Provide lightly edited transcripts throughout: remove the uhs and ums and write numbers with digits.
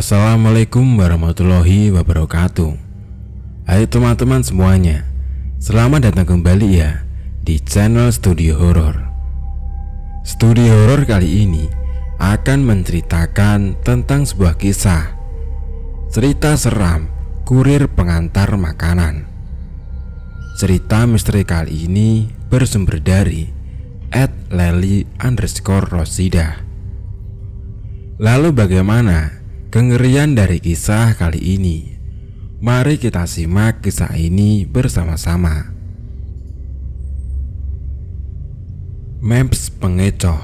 Assalamualaikum warahmatullahi wabarakatuh. Hai teman-teman semuanya, selamat datang kembali ya di channel Studio Horor. Studio Horor kali ini akan menceritakan tentang sebuah kisah cerita seram kurir pengantar makanan. Cerita misteri kali ini bersumber dari @leli_rosida. Lalu bagaimana kengerian dari kisah kali ini? Mari kita simak kisah ini bersama-sama. Maps pengecoh.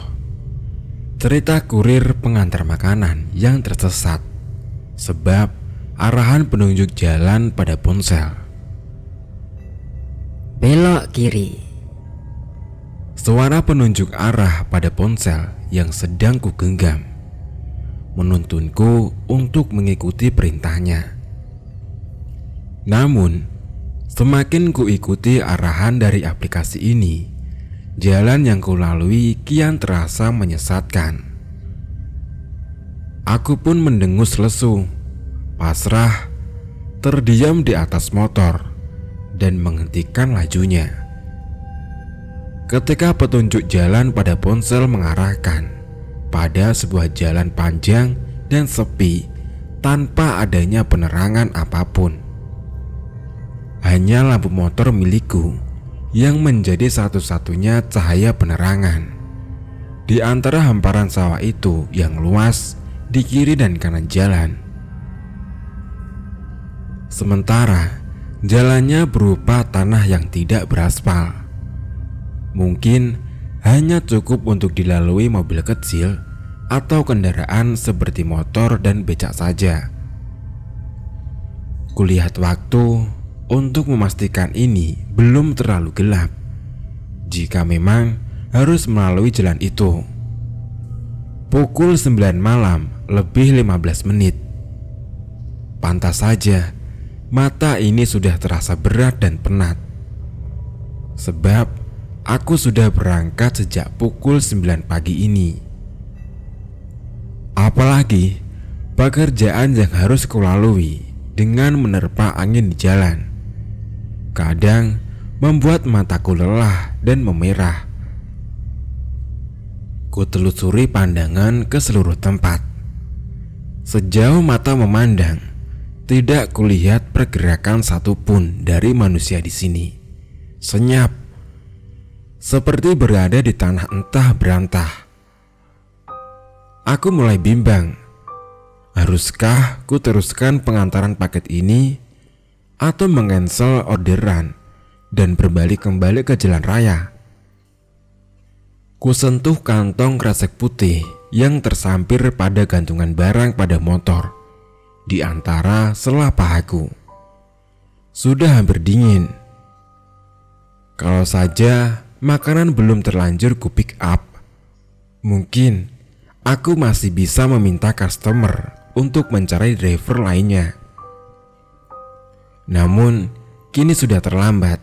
Cerita kurir pengantar makanan yang tersesat sebab arahan penunjuk jalan pada ponsel. Belok kiri. Suara penunjuk arah pada ponsel yang sedang kugenggam menuntunku untuk mengikuti perintahnya. Namun, semakin kuikuti arahan dari aplikasi ini, jalan yang kulalui kian terasa menyesatkan. Aku pun mendengus lesu, pasrah, terdiam di atas motor dan menghentikan lajunya. Ketika petunjuk jalan pada ponsel mengarahkan pada sebuah jalan panjang dan sepi tanpa adanya penerangan apapun. Hanya lampu motor milikku yang menjadi satu-satunya cahaya penerangan di antara hamparan sawah itu yang luas di kiri dan kanan jalan. Sementara jalannya berupa tanah yang tidak beraspal. Mungkin hanya cukup untuk dilalui mobil kecil atau kendaraan seperti motor dan becak saja. Kulihat waktu untuk memastikan ini belum terlalu gelap jika memang harus melalui jalan itu. Pukul 9 malam lebih 15 menit. Pantas saja mata ini sudah terasa berat dan penat, sebab aku sudah berangkat sejak pukul 9 pagi ini. Apalagi pekerjaan yang harus kulalui dengan menerpa angin di jalan kadang membuat mataku lelah dan memerah. Kutelusuri pandangan ke seluruh tempat. Sejauh mata memandang, tidak kulihat pergerakan satupun dari manusia di sini. Senyap, seperti berada di tanah entah berantah. Aku mulai bimbang. Haruskah ku teruskan pengantaran paket ini atau mengcancel orderan dan berbalik kembali ke jalan raya? Ku sentuh kantong kresek putih yang tersampir pada gantungan barang pada motor di antara sela pahaku. Sudah hampir dingin. Kalau saja makanan belum terlanjur ku pick up, mungkin aku masih bisa meminta customer untuk mencari driver lainnya. Namun kini sudah terlambat.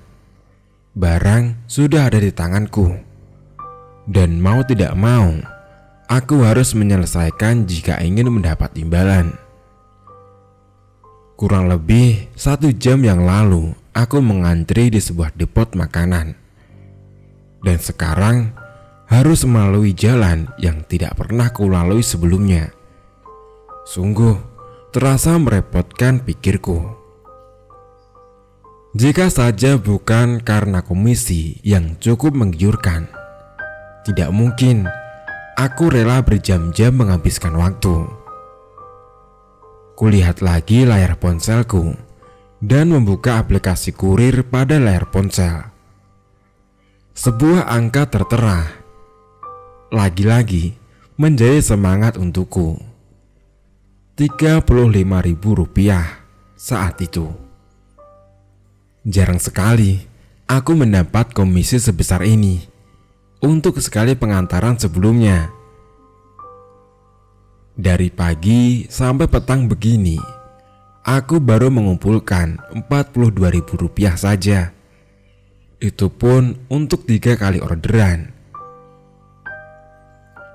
Barang sudah ada di tanganku, dan mau tidak mau aku harus menyelesaikan jika ingin mendapat imbalan. Kurang lebih 1 jam yang lalu aku mengantri di sebuah depot makanan, dan sekarang harus melalui jalan yang tidak pernah kulalui sebelumnya. Sungguh terasa merepotkan pikirku. Jika saja bukan karena komisi yang cukup menggiurkan, tidak mungkin aku rela berjam-jam menghabiskan waktu. Kulihat lagi layar ponselku dan membuka aplikasi kurir pada layar ponsel. Sebuah angka tertera lagi-lagi menjadi semangat untukku. Rp35.000 saat itu. Jarang sekali aku mendapat komisi sebesar ini untuk sekali pengantaran sebelumnya. Dari pagi sampai petang begini, aku baru mengumpulkan Rp42.000 saja. Itu pun untuk 3 kali orderan.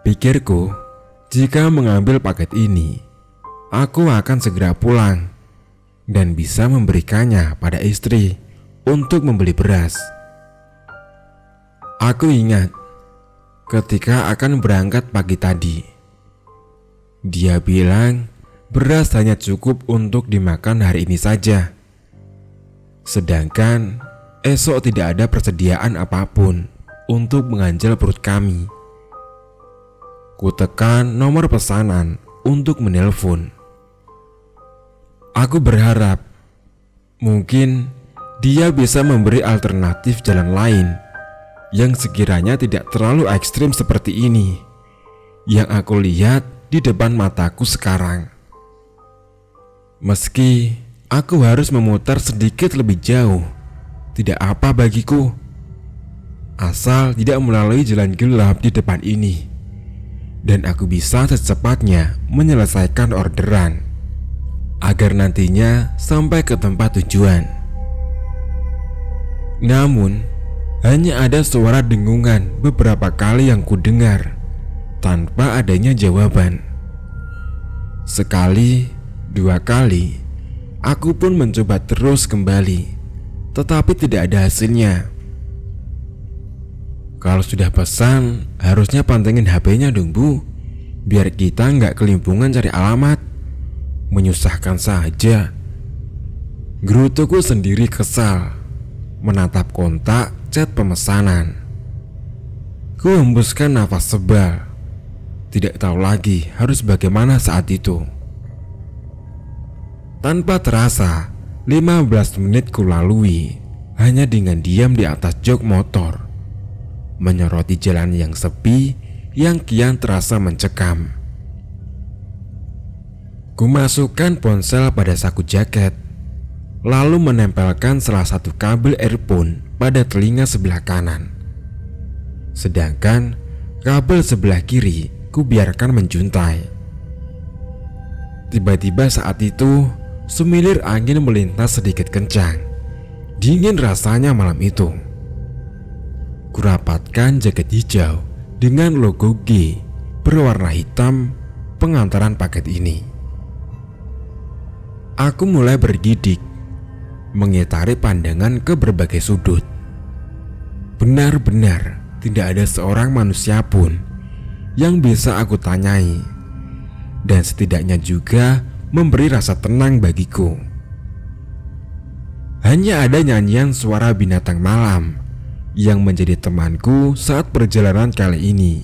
Pikirku, jika mengambil paket ini, aku akan segera pulang dan bisa memberikannya pada istri untuk membeli beras. Aku ingat ketika akan berangkat pagi tadi, dia bilang beras hanya cukup untuk dimakan hari ini saja. Sedangkan esok tidak ada persediaan apapun untuk mengganjal perut kami. Ku tekan nomor pesanan untuk menelpon. Aku berharap mungkin dia bisa memberi alternatif jalan lain yang sekiranya tidak terlalu ekstrim seperti ini yang aku lihat di depan mataku sekarang. Meski aku harus memutar sedikit lebih jauh, tidak apa bagiku, asal tidak melalui jalan gelap di depan ini dan aku bisa secepatnya menyelesaikan orderan agar nantinya sampai ke tempat tujuan. Namun hanya ada suara dengungan beberapa kali yang kudengar tanpa adanya jawaban. Sekali, dua kali, aku pun mencoba terus kembali, tetapi tidak ada hasilnya. Kalau sudah pesan, harusnya pantengin HP-nya dong bu, biar kita nggak kelimpungan cari alamat. Menyusahkan saja. Gerutuku sendiri kesal menatap kontak chat pemesanan. Ku hembuskan nafas sebal, tidak tahu lagi harus bagaimana saat itu. Tanpa terasa, 15 menit ku lalui hanya dengan diam di atas jok motor, menyoroti jalan yang sepi yang kian terasa mencekam. Ku masukkan ponsel pada saku jaket, lalu menempelkan salah satu kabel earphone pada telinga sebelah kanan. Sedangkan kabel sebelah kiri ku biarkan menjuntai. Tiba-tiba saat itu, semilir angin melintas sedikit kencang. Dingin rasanya malam itu. Kurapatkan jaket hijau dengan logo G berwarna hitam pengantaran paket ini. Aku mulai bergidik, mengitari pandangan ke berbagai sudut. Benar-benar tidak ada seorang manusia pun yang bisa aku tanyai, dan setidaknya juga memberi rasa tenang bagiku. Hanya ada nyanyian suara binatang malam yang menjadi temanku saat perjalanan kali ini.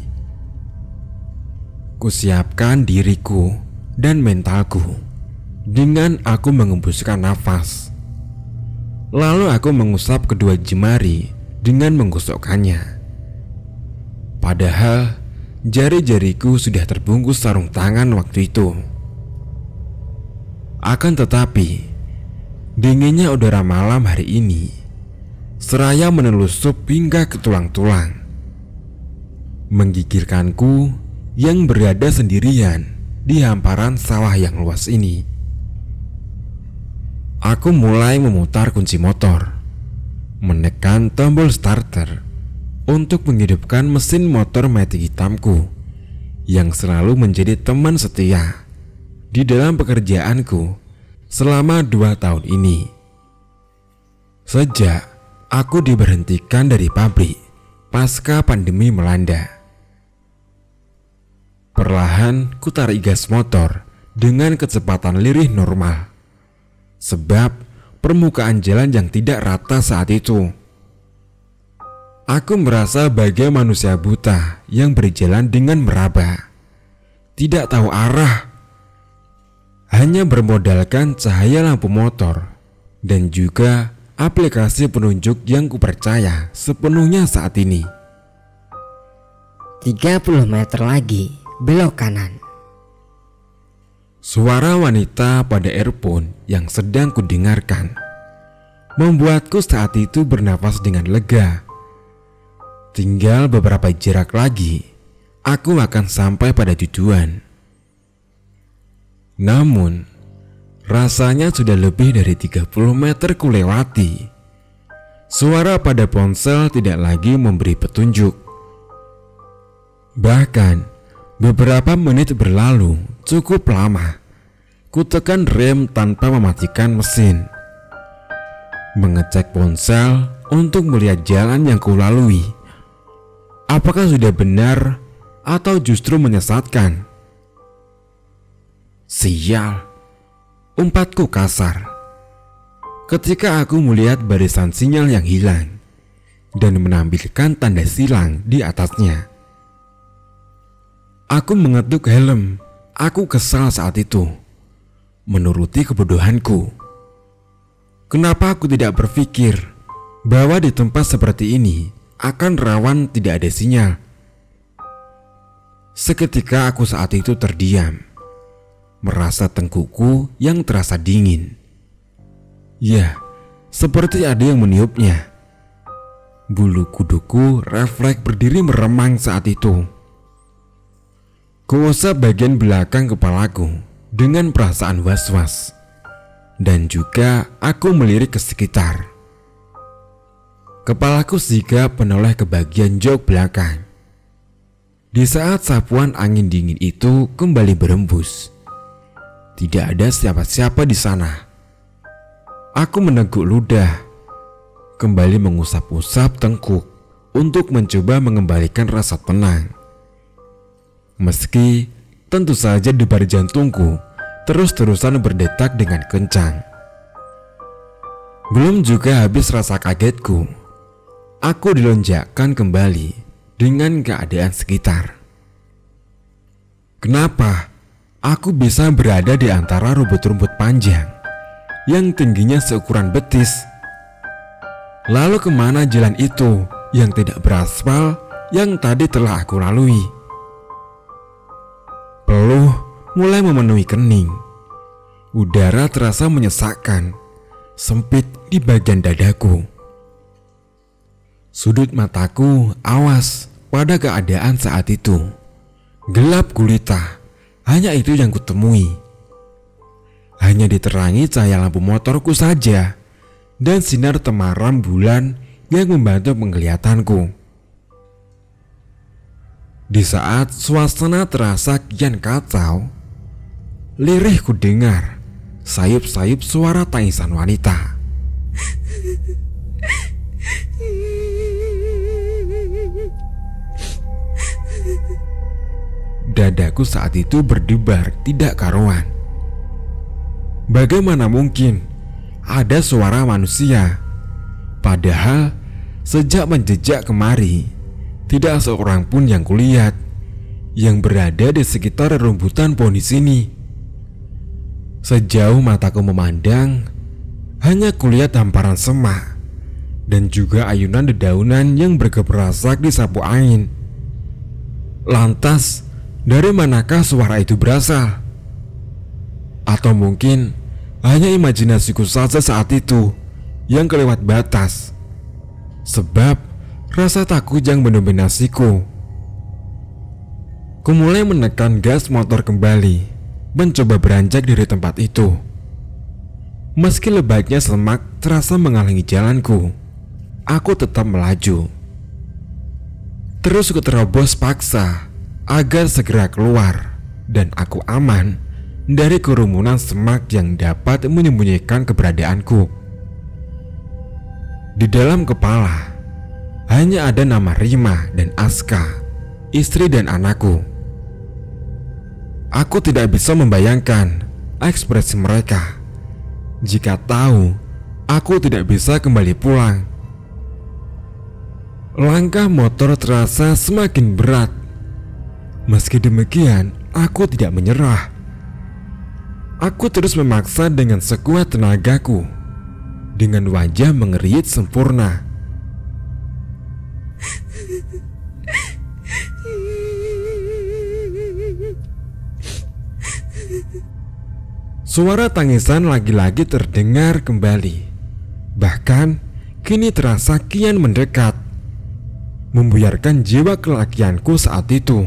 Kusiapkan diriku dan mentalku dengan aku mengembuskan nafas. Lalu aku mengusap kedua jemari dengan menggosokkannya. Padahal jari-jariku sudah terbungkus sarung tangan waktu itu. Akan tetapi, dinginnya udara malam hari ini seraya menelusup hingga ke tulang-tulang, menggigirkanku yang berada sendirian di hamparan sawah yang luas ini. Aku mulai memutar kunci motor, menekan tombol starter untuk menghidupkan mesin motor Matic hitamku yang selalu menjadi teman setia di dalam pekerjaanku selama 2 tahun ini. Sejak aku diberhentikan dari pabrik pasca pandemi melanda, perlahan ku tarik gas motor dengan kecepatan lirih normal. Sebab permukaan jalan yang tidak rata saat itu. Aku merasa bagai manusia buta yang berjalan dengan meraba, tidak tahu arah, hanya bermodalkan cahaya lampu motor dan juga aplikasi penunjuk yang kupercaya sepenuhnya saat ini. 30 meter lagi, belok kanan. Suara wanita pada earphone yang sedang kudengarkan membuatku saat itu bernafas dengan lega. Tinggal beberapa jarak lagi, aku akan sampai pada tujuan. Namun, rasanya sudah lebih dari 30 meter kulewati. Suara pada ponsel tidak lagi memberi petunjuk. Bahkan beberapa menit berlalu cukup lama Ku tekan rem tanpa mematikan mesin, mengecek ponsel untuk melihat jalan yang kulalui. Apakah sudah benar atau justru menyesatkan? Sial, umpatku kasar ketika aku melihat barisan sinyal yang hilang dan menampilkan tanda silang di atasnya. Aku mengetuk helm. Aku kesal saat itu, menuruti kebodohanku. Kenapa aku tidak berpikir bahwa di tempat seperti ini akan rawan tidak ada sinyal? Seketika aku saat itu terdiam, merasa tengkukku yang terasa dingin. Ya, seperti ada yang meniupnya. Bulu kuduku refleks berdiri meremang saat itu. Kuusap bagian belakang kepalaku dengan perasaan was-was, dan juga aku melirik ke sekitar. Kepalaku sigap menoleh ke bagian jok belakang. Di saat sapuan angin dingin itu kembali berembus, tidak ada siapa-siapa di sana. Aku meneguk ludah, kembali mengusap-usap tengkuk untuk mencoba mengembalikan rasa tenang. Meski tentu saja debar jantungku terus-terusan berdetak dengan kencang. Belum juga habis rasa kagetku, aku dilonjakkan kembali dengan keadaan sekitar. Kenapa aku bisa berada di antara rumput-rumput panjang yang tingginya seukuran betis? Lalu kemana jalan itu yang tidak beraspal yang tadi telah aku lalui? Peluh mulai memenuhi kening. Udara terasa menyesakkan, sempit di bagian dadaku. Sudut mataku awas pada keadaan saat itu. Gelap gulita, hanya itu yang kutemui. Hanya diterangi cahaya lampu motorku saja dan sinar temaram bulan yang membantu penglihatanku. Di saat suasana terasa kian kacau, lirih ku dengar sayup-sayup suara tangisan wanita. Dadaku saat itu berdebar tidak karuan. Bagaimana mungkin ada suara manusia? Padahal sejak menjejak kemari, tidak seorang pun yang kulihat yang berada di sekitar rerumputan pohon di sini. Sejauh mataku memandang, hanya kulihat hamparan semak dan juga ayunan dedaunan yang bergebrasak di sapu angin. Lantas, dari manakah suara itu berasal? Atau mungkin hanya imajinasiku saja saat itu yang kelewat batas, sebab rasa takut yang mendominasiku. Ku mulai menekan gas motor kembali, mencoba beranjak dari tempat itu. Meski lebatnya semak terasa menghalangi jalanku, aku tetap melaju. Terus ku terobos paksa agar segera keluar dan aku aman dari kerumunan semak yang dapat menyembunyikan keberadaanku. Di dalam kepala hanya ada nama Rima dan Aska, istri dan anakku. Aku tidak bisa membayangkan ekspresi mereka jika tahu aku tidak bisa kembali pulang. Langkah motor terasa semakin berat. Meski demikian, aku tidak menyerah. Aku terus memaksa dengan sekuat tenagaku, dengan wajah mengerit sempurna. Suara tangisan lagi-lagi terdengar kembali. Bahkan kini terasa kian mendekat, membuyarkan jiwa kelakianku saat itu.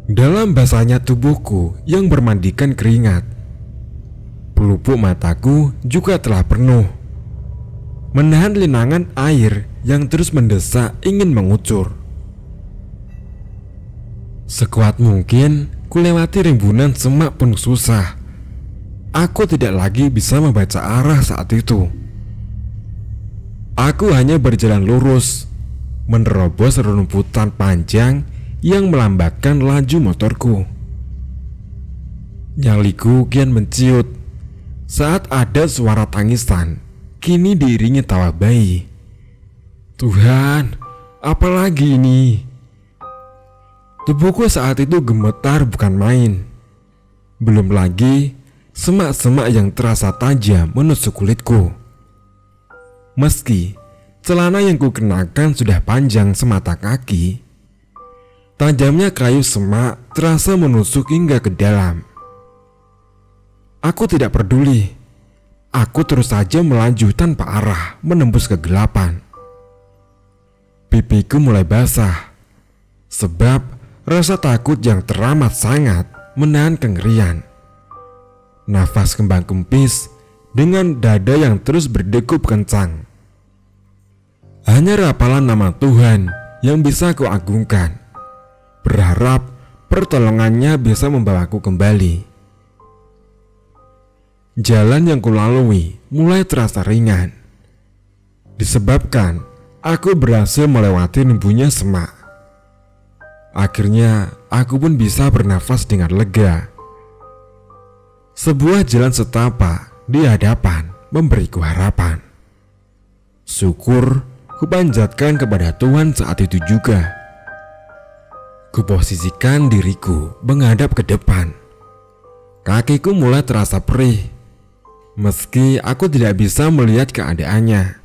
Dalam basahnya tubuhku yang bermandikan keringat, pelupuk mataku juga telah penuh, menahan linangan air yang terus mendesak ingin mengucur. Sekuat mungkin kulewati rimbunan semak penuh susah Aku tidak lagi bisa membaca arah saat itu. Aku hanya berjalan lurus, menerobos rerumputan panjang yang melambatkan laju motorku. Nyaliku kian menciut saat ada suara tangisan, kini diiringi tawa bayi. Tuhan, apalagi ini? Tubuhku saat itu gemetar bukan main. Belum lagi semak-semak yang terasa tajam menusuk kulitku. Meski celana yang kukenakan sudah panjang semata kaki, tajamnya kayu semak terasa menusuk hingga ke dalam. Aku tidak peduli. Aku terus saja melaju tanpa arah menembus kegelapan. Pipiku mulai basah sebab rasa takut yang teramat sangat menahan kengerian. Nafas kembang kempis dengan dada yang terus berdegup kencang. Hanya rapalan nama Tuhan yang bisa kuagungkan, berharap pertolongannya bisa membawaku kembali. Jalan yang kulalui mulai terasa ringan, disebabkan aku berhasil melewati nimbunya semak. Akhirnya aku pun bisa bernafas dengan lega. Sebuah jalan setapak di hadapan memberiku harapan. Syukur kupanjatkan kepada Tuhan saat itu juga. Kuposisikan diriku menghadap ke depan. Kakiku mulai terasa perih, meski aku tidak bisa melihat keadaannya.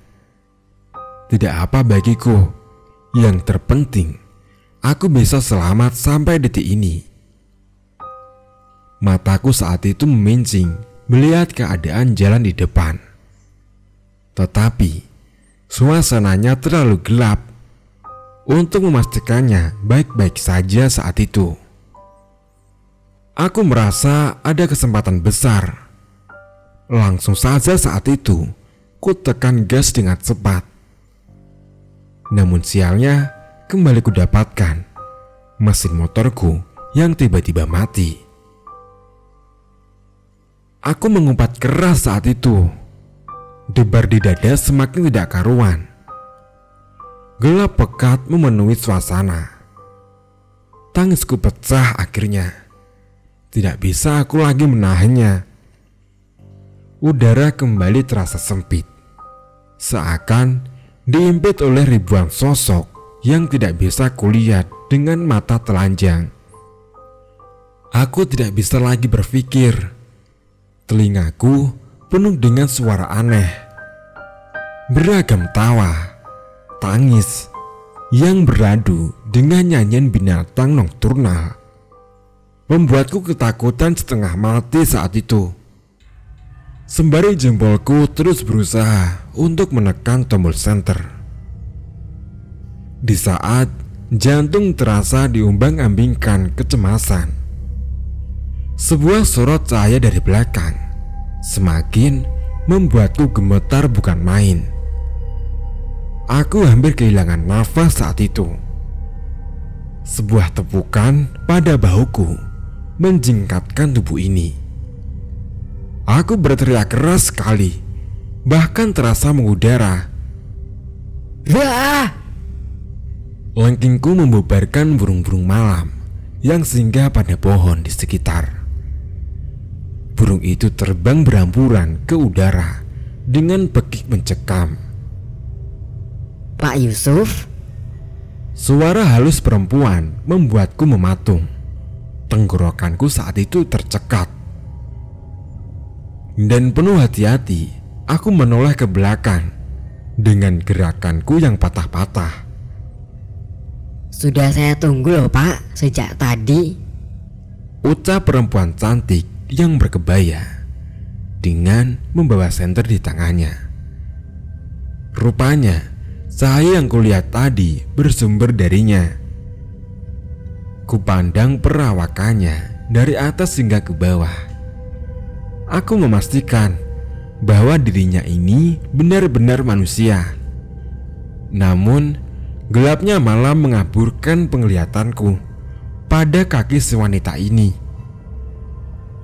Tidak apa bagiku, yang terpenting aku bisa selamat sampai detik ini. Mataku saat itu memincing melihat keadaan jalan di depan. Tetapi suasananya terlalu gelap untuk memastikannya baik-baik saja saat itu. Aku merasa ada kesempatan besar. Langsung saja saat itu ku tekan gas dengan cepat. Namun sialnya kembali ku dapatkan mesin motorku yang tiba-tiba mati. Aku mengumpat keras saat itu. Debar di dada semakin tidak karuan. Gelap pekat memenuhi suasana. Tangisku pecah akhirnya. Tidak bisa aku lagi menahannya. Udara kembali terasa sempit, seakan diimpit oleh ribuan sosok yang tidak bisa kulihat dengan mata telanjang. Aku tidak bisa lagi berpikir. Telingaku penuh dengan suara aneh, beragam tawa, tangis yang beradu dengan nyanyian binatang nokturnal. Membuatku ketakutan setengah mati saat itu. Sembari jempolku terus berusaha untuk menekan tombol senter. Di saat jantung terasa diumbang-ambingkan kecemasan, sebuah sorot cahaya dari belakang semakin membuatku gemetar bukan main. Aku hampir kehilangan nafas saat itu. Sebuah tepukan pada bahuku menjingkatkan tubuh ini. Aku berteriak keras sekali, bahkan terasa mengudara. Wah! Lengkingku membubarkan burung-burung malam yang singgah pada pohon di sekitar. Burung itu terbang beramburan ke udara dengan bekik mencekam. Pak Yusuf? Suara halus perempuan membuatku mematung. Tenggorokanku saat itu tercekat. Dan penuh hati-hati, aku menoleh ke belakang dengan gerakanku yang patah-patah. Sudah saya tunggu loh Pak, sejak tadi, ucap perempuan cantik yang berkebaya dengan membawa senter di tangannya. Rupanya cahaya yang kulihat tadi bersumber darinya. Kupandang perawakannya dari atas hingga ke bawah. Aku memastikan bahwa dirinya ini benar-benar manusia. Namun gelapnya malam mengaburkan penglihatanku pada kaki si wanita ini.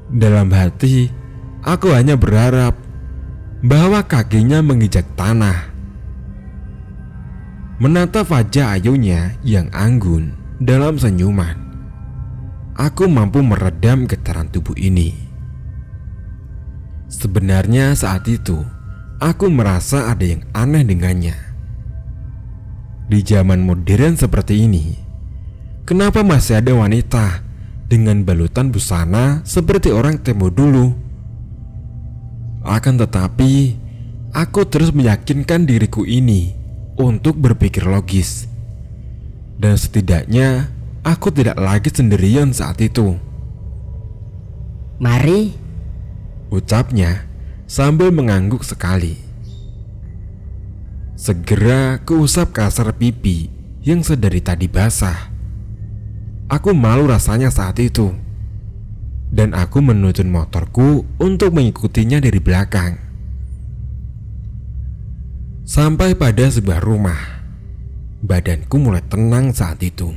Dalam hati Aku hanya berharap bahwa kakinya menginjak tanah. Menatap wajah ayunya yang anggun dalam senyuman, aku mampu meredam getaran tubuh ini. Sebenarnya saat itu aku merasa ada yang aneh dengannya. Di zaman modern seperti ini, kenapa masih ada wanita dengan balutan busana seperti orang tempo dulu? Akan tetapi, aku terus meyakinkan diriku ini untuk berpikir logis. Dan setidaknya aku tidak lagi sendirian saat itu. Mari, ucapnya sambil mengangguk sekali. Segera kuusap kasar pipi yang sedari tadi basah. Aku malu rasanya saat itu, dan aku menuntun motorku untuk mengikutinya dari belakang. Sampai pada sebuah rumah, badanku mulai tenang saat itu.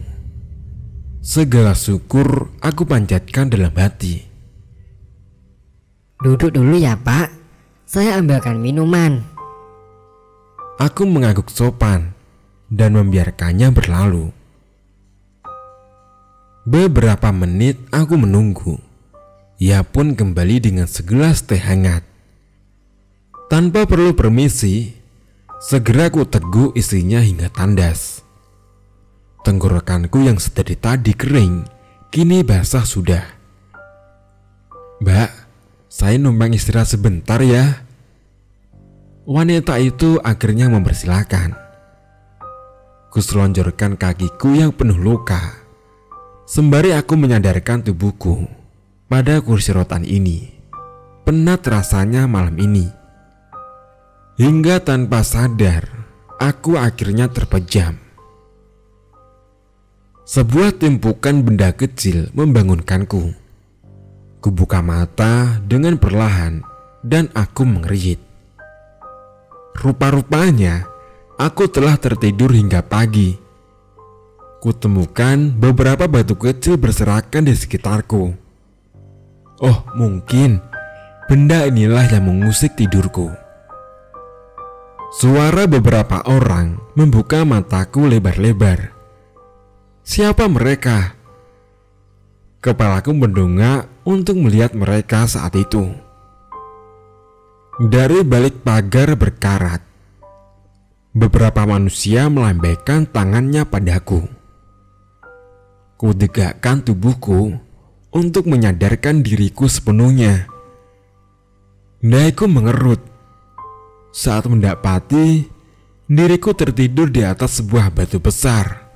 Segala syukur aku panjatkan dalam hati. duduk dulu ya Pak, saya ambilkan minuman. Aku mengangguk sopan dan membiarkannya berlalu. Beberapa menit aku menunggu. Ia pun kembali dengan segelas teh hangat. Tanpa perlu permisi, segera ku teguk isinya hingga tandas. Tenggorokanku yang sedari tadi kering, kini basah sudah. "Mbak, saya numpang istirahat sebentar ya." Wanita itu akhirnya mempersilahkan. Kuselonjorkan kakiku yang penuh luka, sembari aku menyadarkan tubuhku pada kursi rotan ini. Penat rasanya malam ini. Hingga tanpa sadar, aku akhirnya terpejam. Sebuah tumpukan benda kecil membangunkanku. Kubuka mata dengan perlahan dan aku mengerit. Rupa-rupanya aku telah tertidur hingga pagi. Kutemukan beberapa batu kecil berserakan di sekitarku. Oh, mungkin benda inilah yang mengusik tidurku. Suara beberapa orang membuka mataku lebar-lebar. Siapa mereka? Kepalaku mendongak untuk melihat mereka saat itu. Dari balik pagar berkarat, beberapa manusia melambaikan tangannya padaku. Kutegakkan tubuhku untuk menyadarkan diriku sepenuhnya. Dahiku mengerut saat mendapati diriku tertidur di atas sebuah batu besar.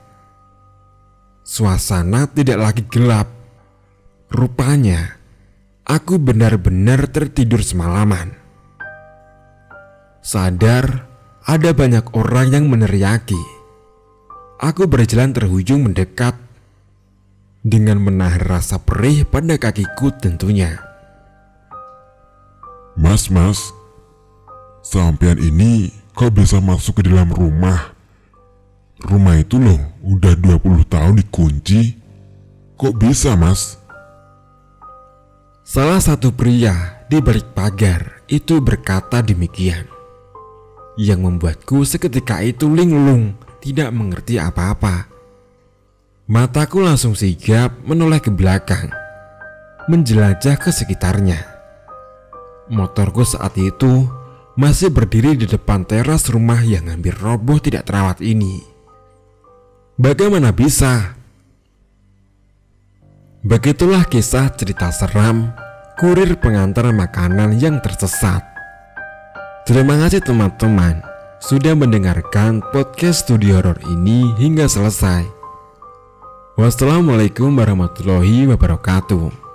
Suasana tidak lagi gelap. Rupanya aku benar-benar tertidur semalaman. Sadar ada banyak orang yang meneriaki. Aku berjalan terhujung mendekat dengan menahan rasa perih pada kakiku tentunya. Mas, sampean ini kok bisa masuk ke dalam rumah? Rumah itu loh udah 20 tahun dikunci. Kok bisa, Mas? Salah satu pria di balik pagar itu berkata demikian, yang membuatku seketika itu linglung, tidak mengerti apa-apa. Mataku langsung sigap menoleh ke belakang, menjelajah ke sekitarnya. Motorku saat itu masih berdiri di depan teras rumah yang hampir roboh tidak terawat ini. Bagaimana bisa? Begitulah kisah cerita seram kurir pengantar makanan yang tersesat. Terima kasih teman-teman sudah mendengarkan podcast Studio Horor ini hingga selesai. Wassalamualaikum warahmatullahi wabarakatuh.